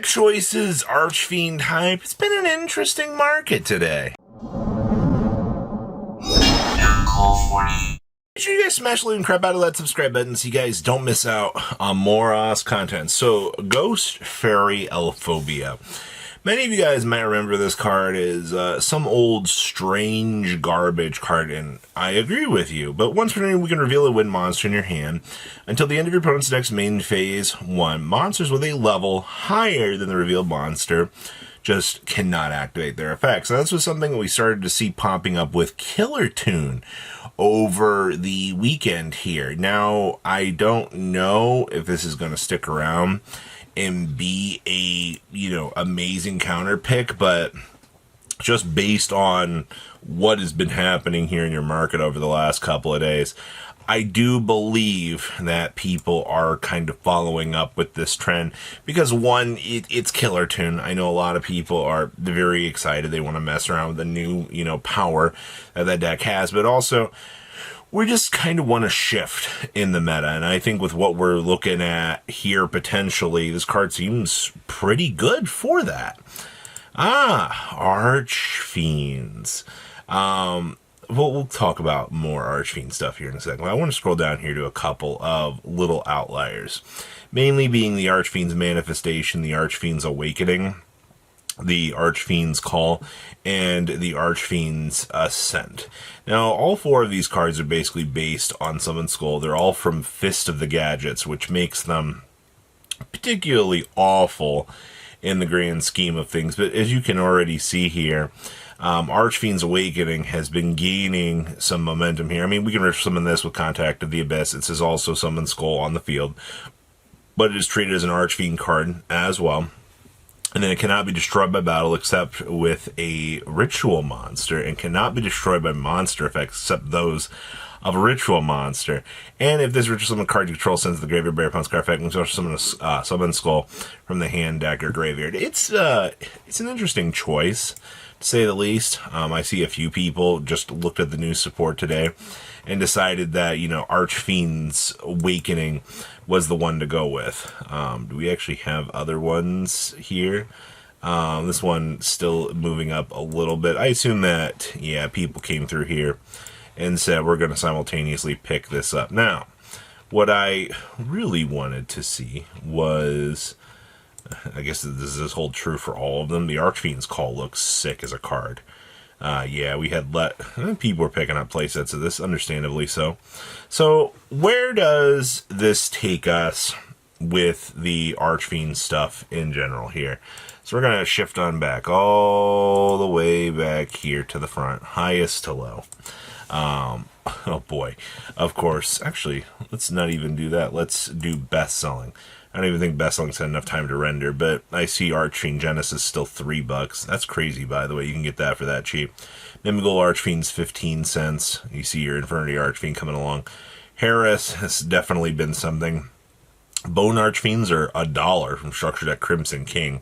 Choices, Archfiend hype. It's been an interesting market today. Make sure you guys smash the and crap out of that subscribe button so you guys don't miss out on more content. So, Ghost Fairy Elphobia. Many of you guys might remember this card is some old strange garbage card, and I agree with you. But once per turn, we can reveal a win monster in your hand. Until the end of your opponent's next main phase 1, monsters with a level higher than the revealed monster just cannot activate their effects. So this was something that we started to see popping up with Killer Tune over the weekend here. Now, I don't know if this is going to stick around and be a, amazing counter pick, but just based on what has been happening here in your market over the last couple of days, I do believe that people are kind of following up with this trend because, one, it's Killer Tune. I know a lot of people are very excited. They want to mess around with the new, power that deck has, but also we just kind of want to shift in the meta, and I think with what we're looking at here, potentially, this card seems pretty good for that. Archfiends. We'll talk about more Archfiend stuff here in a second. I want to scroll down here to a couple of little outliers, mainly being the Archfiend's Manifestation, the Archfiend's Awakening, the Archfiend's Call, and the Archfiend's Ascent. Now, all four of these cards are basically based on Summon Skull. They're all from Fist of the Gadgets, which makes them particularly awful in the grand scheme of things. But as you can already see here, Archfiend's Awakening has been gaining some momentum here. I mean, we can summon this with Contact of the Abyss. It says also Summon Skull on the field, but it is treated as an Archfiend card as well. And then it cannot be destroyed by battle except with a ritual monster, and cannot be destroyed by monster effects except those of a ritual monster. And if this ritual summon card you control sends the graveyard bear upon card effect, you can also summon a Summon Skull from the hand, deck, or graveyard. It's an interesting choice, to say the least. I see a few people just looked at the new support today and decided that, Archfiend's Awakening was the one to go with. Do we actually have other ones here? This one still moving up a little bit. I assume that, people came through here and said we're going to simultaneously pick this up. Now, what I really wanted to see was, I guess this hold true for all of them, the Archfiend's Call looks sick as a card. We had people were picking up playsets of this, understandably so. So, where does this take us with the Archfiend stuff in general here? So we're going to shift on back, all the way back here to the front, highest to low. Oh boy, of course, actually, let's not even do that. Let's do best selling. I don't even think best selling's had enough time to render, but I see Archfiend Genesis still $3. That's crazy, by the way. You can get that for that cheap. Mimigol Archfiend's 15 cents. You see your Infernity Archfiend coming along. Harris has definitely been something. Bone Archfiends are $1 from Structure Deck Crimson King.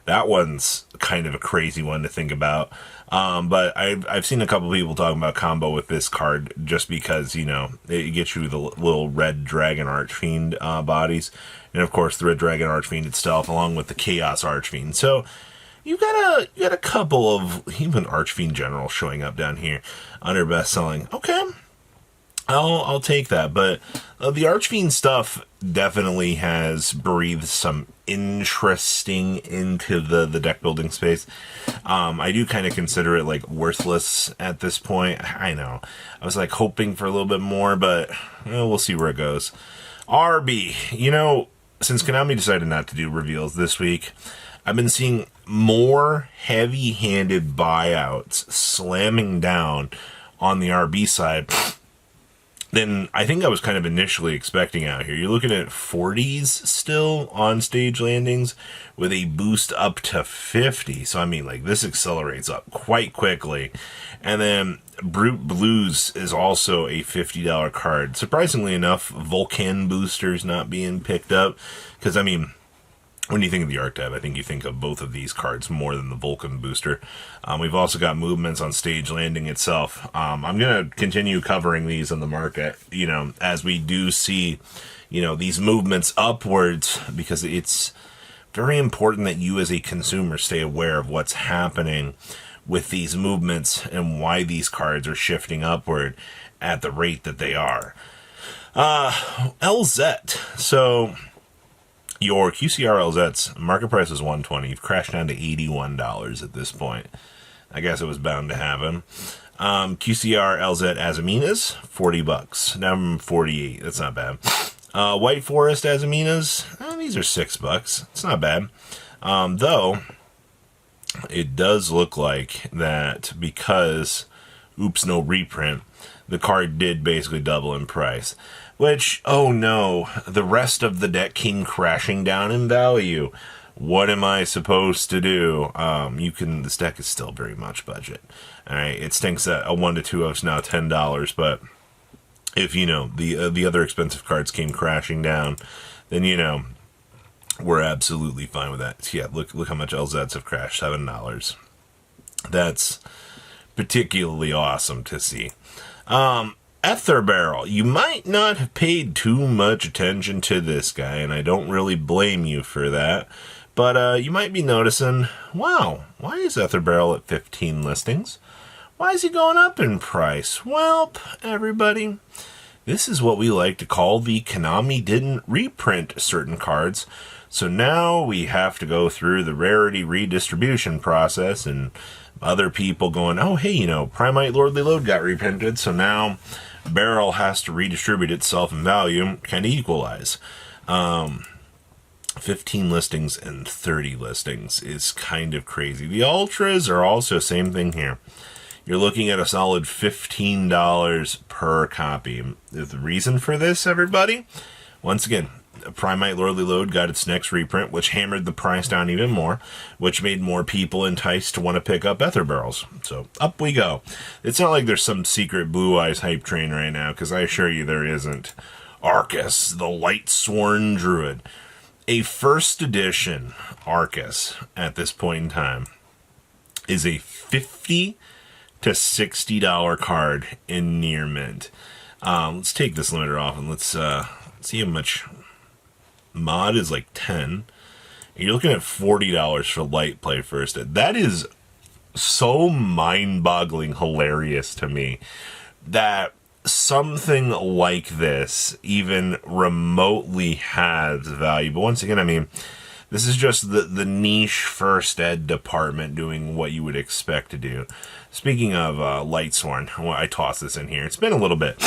That one's kind of a crazy one to think about. But I've seen a couple people talking about combo with this card just because, it gets you the little red dragon Archfiend bodies. And of course the red dragon Archfiend itself along with the Chaos Archfiend. So you got a couple of even Archfiend General showing up down here under best selling. Okay. I'll take that, but the Archfiend stuff definitely has breathed some interesting into the deck building space. I do kind of consider it like worthless at this point. I know. I was like hoping for a little bit more, but we'll see where it goes. RB, since Konami decided not to do reveals this week, I've been seeing more heavy-handed buyouts slamming down on the RB side than I think I was kind of initially expecting out here. You're looking at 40s still on stage landings with a boost up to 50. So, I mean, this accelerates up quite quickly. And then Brute Blues is also a $50 card. Surprisingly enough, Vulcan boosters not being picked up. Because, I mean, when you think of the Archetype, I think you think of both of these cards more than the Vulcan booster. We've also got movements on Stage Landing itself. I'm going to continue covering these on the market, as we do see, these movements upwards, because it's very important that you as a consumer stay aware of what's happening with these movements and why these cards are shifting upward at the rate that they are. LZ. So your QCR LZ's market price is $120. You've crashed down to $81 at this point. I guess it was bound to happen. QCR LZ Azaminas, $40. Now I'm 48. That's not bad. White Forest Azaminas, these are $6. It's not bad. Though it does look like that because no reprint, the card did basically double in price. Which, oh no, the rest of the deck came crashing down in value. What am I supposed to do? This deck is still very much budget. Alright, it stinks that a 1 to 2 is now $10, but if, the other expensive cards came crashing down, then, we're absolutely fine with that. Yeah, look how much LZs have crashed, $7. That's particularly awesome to see. Beryl, you might not have paid too much attention to this guy, and I don't really blame you for that. But you might be noticing, wow, why is Beryl at 15 listings? Why is he going up in price? Well, everybody, this is what we like to call the Konami didn't reprint certain cards. So now we have to go through the rarity redistribution process and other people going, oh, hey, Primite Lordly Load got reprinted, so now Beryl has to redistribute itself in value, kind of equalize. 15 listings and 30 listings is kind of crazy. The Ultras are also same thing here. You're looking at a solid $15 per copy. The reason for this, everybody? Once again, Primite Lordly Load got its next reprint, which hammered the price down even more, which made more people enticed to want to pick up Beryls. So up we go. It's not like there's some secret Blue Eyes hype train right now, because I assure you there isn't. Arcus, the Lightsworn Druid. A first edition Arcus at this point in time is a $50 to $60 card in near mint. Let's take this limiter off and let's see how much. Mod is like 10. You're looking at $40 for light play first. That is so mind-boggling hilarious to me that something like this even remotely has value. But once again, this is just the niche first ed department doing what you would expect to do. Speaking of Lightsworn, I tossed this in here. It's been a little bit.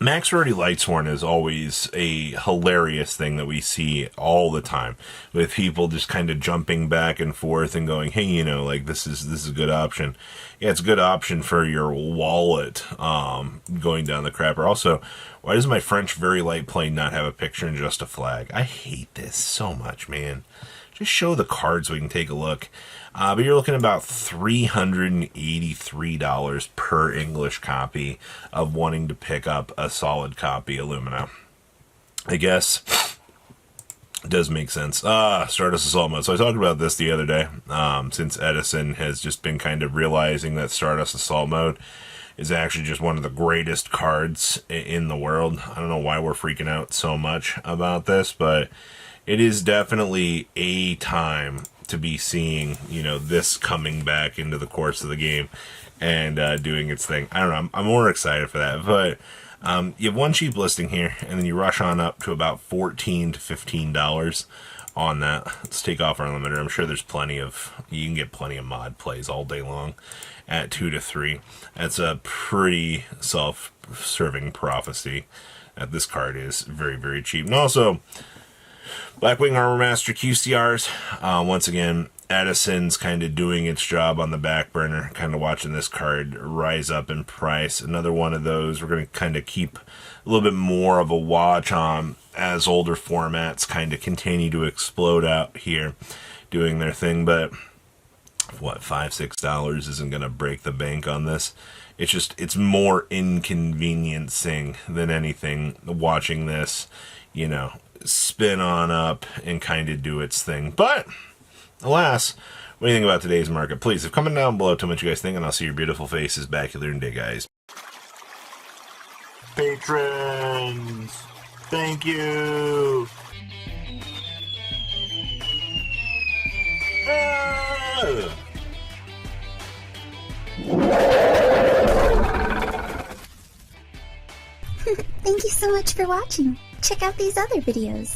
Max Rarity Lightsworn is always a hilarious thing that we see all the time, with people just kind of jumping back and forth and going, hey, this is a good option. Yeah, it's a good option for your wallet going down the crapper. Also, why does my French very light plane not have a picture and just a flag? I hate this so much, man. Just show the cards so we can take a look. But you're looking at about $383 per English copy of wanting to pick up a solid copy of Lumina. I guess it does make sense. Stardust Assault Mode. So I talked about this the other day, since Edison has just been kind of realizing that Stardust Assault Mode is actually just one of the greatest cards in the world. I don't know why we're freaking out so much about this, but it is definitely a time to be seeing, this coming back into the course of the game and doing its thing. I don't know. I'm more excited for that. But you have one cheap listing here, and then you rush on up to about $14 to $15 on that. Let's take off our limiter. I'm sure there's you can get plenty of mod plays all day long at 2 to 3. That's a pretty self-serving prophecy that this card is very, very cheap. And also, Blackwing Armor Master QCRs, once again, Edison's kind of doing its job on the back burner, kind of watching this card rise up in price. Another one of those we're going to kind of keep a little bit more of a watch on as older formats kind of continue to explode out here, doing their thing. But $5, $6 isn't going to break the bank on this. It's more inconveniencing than anything watching this, spin on up and kind of do its thing. But alas, what do you think about today's market? Please, if comment down below, tell me what you guys think, and I'll see your beautiful faces back here in day, guys. Patrons, thank you. Thank you so much for watching. Check out these other videos.